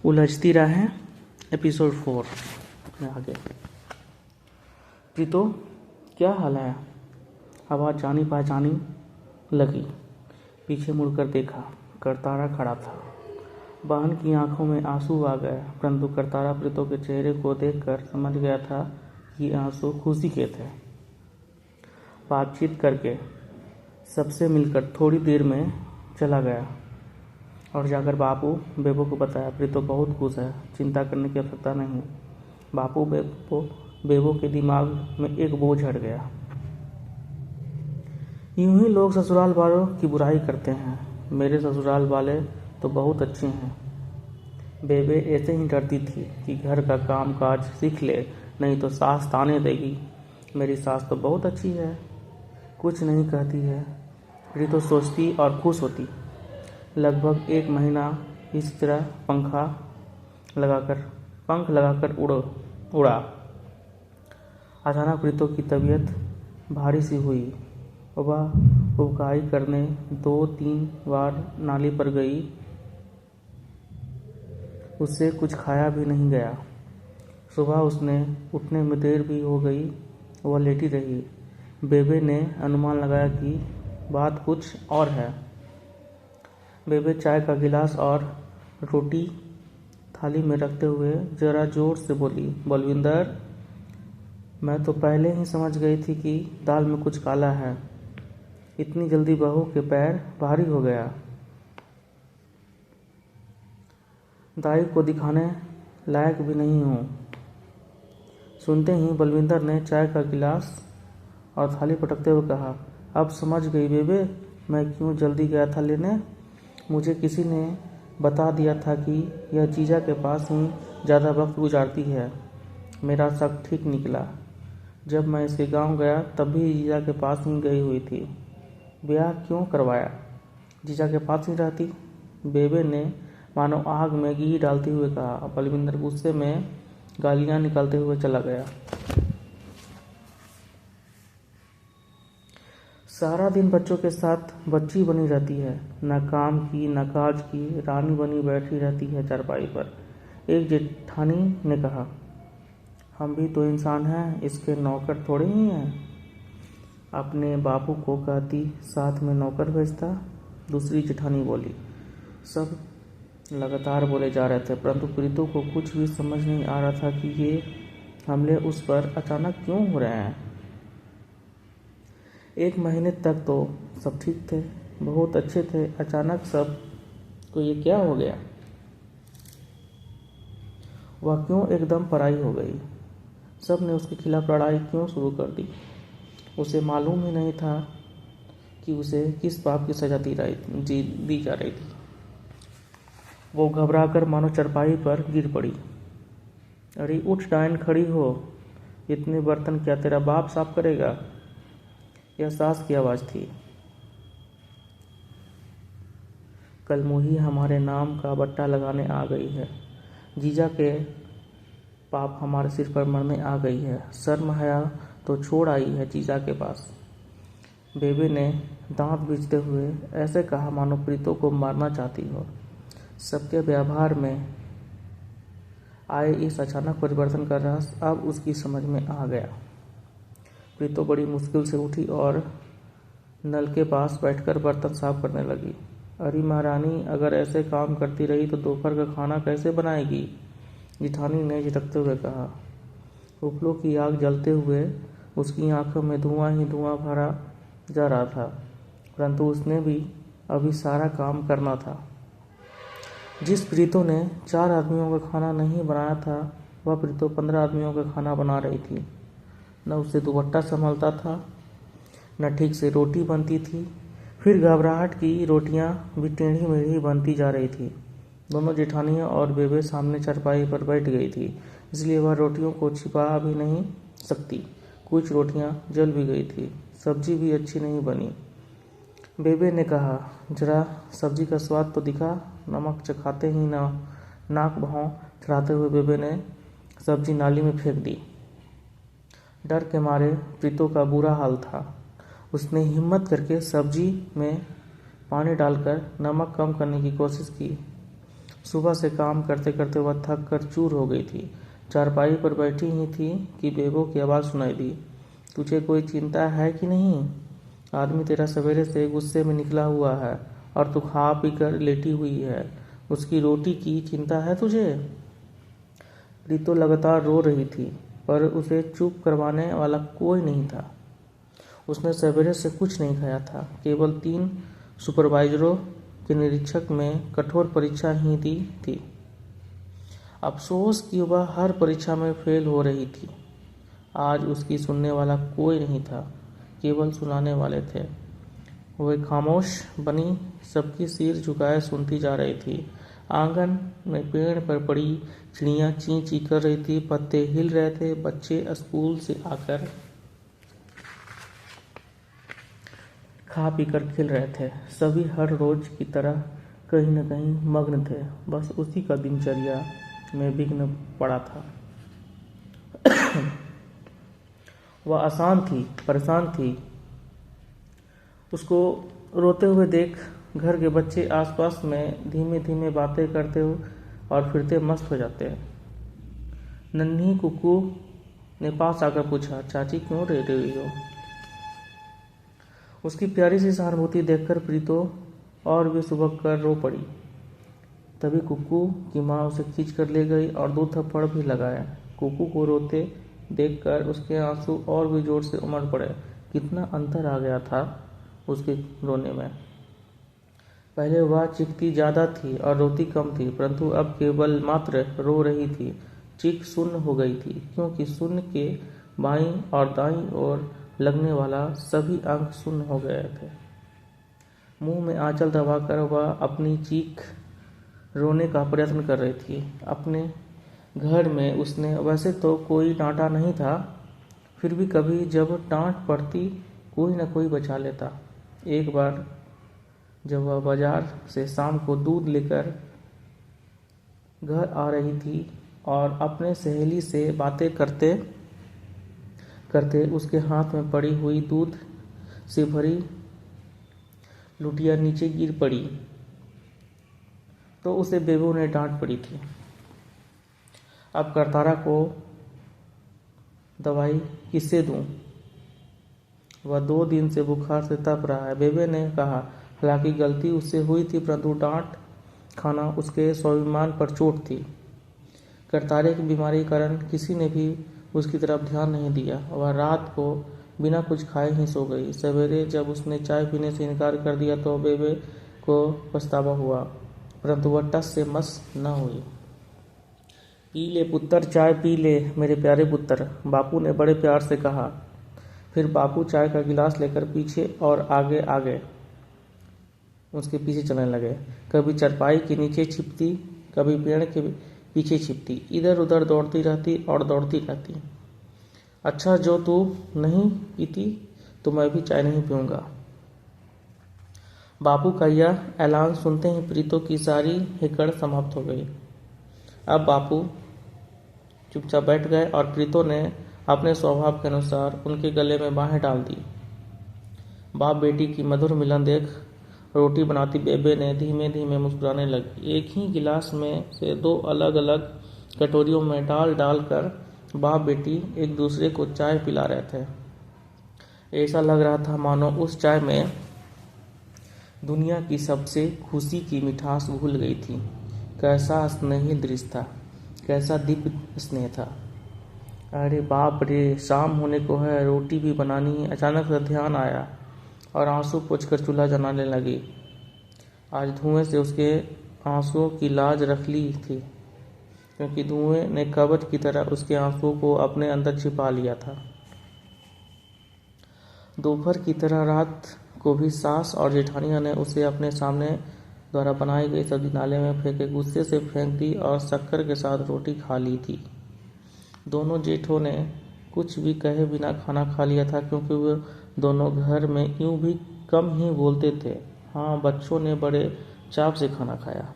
उलझती राहें एपिसोड 4 में आगे। प्रीतो, क्या हाल है? आवाज़ जानी पहचानी लगी। पीछे मुड़कर देखा, करतारा खड़ा था। बहन की आंखों में आंसू आ गए, परंतु करतारा प्रीतो के चेहरे को देखकर समझ गया था कि ये आंसू खुशी के थे। बातचीत करके सबसे मिलकर थोड़ी देर में चला गया और जाकर बापू बेबो को बताया। प्रीतो बहुत खुश है, चिंता करने की आवश्यकता नहीं। बापू बेबो के दिमाग में एक बोझ हट गया। यूं ही लोग ससुराल वालों की बुराई करते हैं। मेरे ससुराल वाले तो बहुत अच्छे हैं। बेबे ऐसे ही डरती थी कि घर का काम काज सीख ले, नहीं तो सास ताने देगी। मेरी सास तो बहुत अच्छी है, कुछ नहीं कहती है। प्रीतो सोचती और खुश होती। लगभग 1 महीना इस तरह पंख लगाकर उड़ा। अचानक प्रीतो की तबीयत भारी सी हुई। वह उबकाई करने 2-3 बार नाली पर गई। उससे कुछ खाया भी नहीं गया। सुबह उसने उठने में देर भी हो गई। वह लेटी रही। बेबे ने अनुमान लगाया कि बात कुछ और है। बेबे चाय का गिलास और रोटी थाली में रखते हुए जरा जोर से बोली, बलविंदर, मैं तो पहले ही समझ गई थी कि दाल में कुछ काला है। इतनी जल्दी बहू के पैर भारी हो गया। दाई को दिखाने लायक भी नहीं हूँ। सुनते ही बलविंदर ने चाय का गिलास और थाली पटकते हुए कहा, अब समझ गई बेबे, मैं क्यों जल्दी गया था लेने। मुझे किसी ने बता दिया था कि यह जीजा के पास ही ज़्यादा वक्त गुजारती है। मेरा शक ठीक निकला। जब मैं इसके गांव गया तब भी जीजा के पास ही गई हुई थी। ब्याह क्यों करवाया? जीजा के पास ही रहती। बेबे ने मानो आग में घी डालते हुए कहा। बलविंदर गुस्से में गालियां निकालते हुए चला गया। सारा दिन बच्चों के साथ बच्ची बनी रहती है, न काम की न काज की, रानी बनी बैठी रहती है चारपाई पर। एक जेठानी ने कहा, हम भी तो इंसान हैं, इसके नौकर थोड़े ही हैं। अपने बापू को कहती साथ में नौकर भेजता। दूसरी जेठानी बोली। सब लगातार बोले जा रहे थे, परंतु प्रीतो को कुछ भी समझ नहीं आ रहा था कि ये हमले उस पर अचानक क्यों हो रहे हैं। 1 महीने तक तो सब ठीक थे, बहुत अच्छे थे। अचानक सब को ये क्या हो गया? वह क्यों एकदम पराई हो गई? सब ने उसके खिलाफ लड़ाई क्यों शुरू कर दी? उसे मालूम ही नहीं था कि उसे किस पाप की सजा दी जा रही थी। वो घबराकर मानो चरपाई पर गिर पड़ी। अरे उठ डायन, खड़ी हो। इतने बर्तन क्या तेरा बाप साफ करेगा? यह सास की आवाज़ थी। कल मुही हमारे नाम का बट्टा लगाने आ गई है। जीजा के पाप हमारे सिर पर मरने आ गई है। शर्म हया तो छोड़ आई है जीजा के पास। बेबे ने दांत बीचते हुए ऐसे कहा मानो प्रीतो को मारना चाहती हो। सबके व्यवहार में आए इस अचानक परिवर्तन का रहस्य अब उसकी समझ में आ गया। प्रीतो बड़ी मुश्किल से उठी और नल के पास बैठकर बर्तन साफ करने लगी। अरे महारानी, अगर ऐसे काम करती रही तो दोपहर का खाना कैसे बनाएगी? जिठानी ने झिटकते हुए कहा। उपलों की आग जलते हुए उसकी आंखों में धुआं ही धुआं भरा जा रहा था, परंतु उसने भी अभी सारा काम करना था। जिस प्रीतो ने 4 आदमियों का खाना नहीं बनाया था, वह प्रीतो 15 आदमियों का खाना बना रही थी। न उससे दुपट्टा संभलता था, न ठीक से रोटी बनती थी। फिर घबराहट की रोटियां भी टेढ़ी मेढ़ी बनती जा रही थी। दोनों जेठानियां और बेबे सामने चारपाई पर बैठ गई थी, इसलिए वह रोटियों को छिपा भी नहीं सकती। कुछ रोटियां जल भी गई थी। सब्जी भी अच्छी नहीं बनी। बेबे ने कहा, जरा सब्जी का स्वाद तो दिखा। नमक चखाते ही नाक भौं चढ़ाते हुए बेबे ने सब्जी नाली में फेंक दी। डर के मारे प्रीतो का बुरा हाल था। उसने हिम्मत करके सब्जी में पानी डालकर नमक कम करने की कोशिश की। सुबह से काम करते करते वह थक कर चूर हो गई थी। चारपाई पर बैठी ही थी कि बेबो की आवाज़ सुनाई दी। तुझे कोई चिंता है कि नहीं? आदमी तेरा सवेरे से गुस्से में निकला हुआ है और तू खा पी कर लेटी हुई है। उसकी रोटी की चिंता है तुझे? प्रीतो लगातार रो रही थी, पर उसे चुप करवाने वाला कोई नहीं था। उसने सवेरे से कुछ नहीं खाया था, केवल 3 सुपरवाइजरों के निरीक्षक में कठोर परीक्षा ही दी थी। अफसोस कि वह हर परीक्षा में फेल हो रही थी। आज उसकी सुनने वाला कोई नहीं था, केवल सुनाने वाले थे। वह खामोश बनी सबकी सिर झुकाए सुनती जा रही थी। आंगन में पेड़ पर पड़ी चिड़ियाँ ची ची कर रही थी, पत्ते हिल रहे थे, बच्चे स्कूल से आकर खा पी कर खेल रहे थे। सभी हर रोज की तरह कहीं न कहीं मग्न थे, बस उसी का दिनचर्या में विघ्न पड़ा था। वह अशांत थी, परेशान थी। उसको रोते हुए देख घर के बच्चे आसपास में धीमे धीमे बातें करते और फिरते मस्त हो जाते। नन्ही कुकू ने पास आकर पूछा, चाची क्यों रो रही हो? उसकी प्यारी सी सहानुभूति देखकर प्रीतो और भी सुबह कर रो पड़ी। तभी कुकू की माँ उसे खींच कर ले गई और 2 थप्पड़ भी लगाए। कुकू को रोते देखकर उसके आंसू और भी जोर से उमड़ पड़े। कितना अंतर आ गया था उसके रोने में। पहले वह चीखती ज़्यादा थी और रोती कम थी, परंतु अब केवल मात्र रो रही थी। चीख शून्य हो गई थी, क्योंकि शून्य के बाईं और दाईं ओर लगने वाला सभी अंक शून्य हो गए थे। मुंह में आंचल दबाकर वह अपनी चीख रोने का प्रयत्न कर रही थी। अपने घर में उसने वैसे तो कोई डांटा नहीं था, फिर भी कभी जब डांट पड़ती कोई न कोई बचा लेता। एक बार जब वह बाजार से शाम को दूध लेकर घर आ रही थी और अपने सहेली से बातें करते करते उसके हाथ में पड़ी हुई दूध से भरी लुटिया नीचे गिर पड़ी तो उसे बेबो ने डांट पड़ी थी। अब करतारा को दवाई किससे दूं? वह 2 दिन से बुखार से तप रहा है, बेबे ने कहा। हालांकि गलती उससे हुई थी, परंतु डांट खाना उसके स्वाभिमान पर चोट थी। करतारे की बीमारी के कारण किसी ने भी उसकी तरफ ध्यान नहीं दिया। वह रात को बिना कुछ खाए ही सो गई। सवेरे जब उसने चाय पीने से इनकार कर दिया तो बेबे को पछतावा हुआ, परंतु वह टस से मस न हुई। पी ले पुत्र, चाय पी ले मेरे प्यारे पुत्र, बापू ने बड़े प्यार से कहा। फिर बापू चाय का गिलास लेकर पीछे और आगे आगे उसके पीछे चलने लगे। कभी चारपाई के नीचे छिपती, कभी पेड़ के पीछे छिपती, इधर उधर दौड़ती रहती और दौड़ती रहती। अच्छा, जो तू नहीं पीती तो मैं भी चाय नहीं पीऊंगा। बापू का यह ऐलान सुनते ही प्रीतो की सारी हिकड़ समाप्त हो गई। अब बापू चुपचाप बैठ गए और प्रीतो ने अपने स्वभाव के अनुसार उनके गले में बाहें डाल दी। बाप बेटी की मधुर मिलन देख रोटी बनाती बेबे ने धीमे धीमे मुस्कुराने लगी। एक ही गिलास में से 2 अलग अलग कटोरियों में डाल डाल कर बाप बेटी एक दूसरे को चाय पिला रहे थे। ऐसा लग रहा था मानो उस चाय में दुनिया की सबसे खुशी की मिठास घुल गई थी। कैसा स्नेही दृश्य था, कैसा दिव्य स्नेह था। अरे बाप रे, शाम होने को है, रोटी भी बनानी है। अचानक से ध्यान आया और आंसू पोंछकर चूल्हा जलाने लगी। आज धुएं से उसके आंसुओं की लाज रख ली थी, क्योंकि धुएं ने कवच की तरह उसके आंसुओं को अपने अंदर छिपा लिया था। दोपहर की तरह रात को भी सास और जेठानिया ने उसे अपने सामने द्वारा बनाई गई सब्जी नाले में फेंके गुस्से से फेंक दी और शक्कर के साथ रोटी खा ली थी। दोनों जेठों ने कुछ भी कहे बिना खाना खा लिया था, क्योंकि वे दोनों घर में यूं भी कम ही बोलते थे। हाँ, बच्चों ने बड़े चाव से खाना खाया।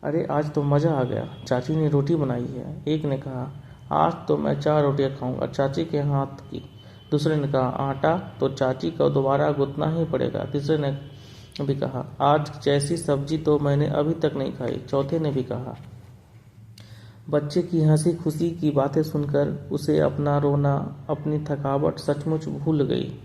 अरे आज तो मज़ा आ गया, चाची ने रोटी बनाई है, एक ने कहा। आज तो मैं 4 रोटियां खाऊंगा, चाची के हाथ की। दूसरे ने कहा, आटा तो चाची को दोबारा गूंथना ही पड़ेगा। तीसरे ने भी कहा। आज जैसी सब्जी तो मैंने अभी तक नहीं खाई, चौथे ने भी कहा। बच्चे की हंसी खुशी की बातें सुनकर उसे अपना रोना, अपनी थकावट सचमुच भूल गई।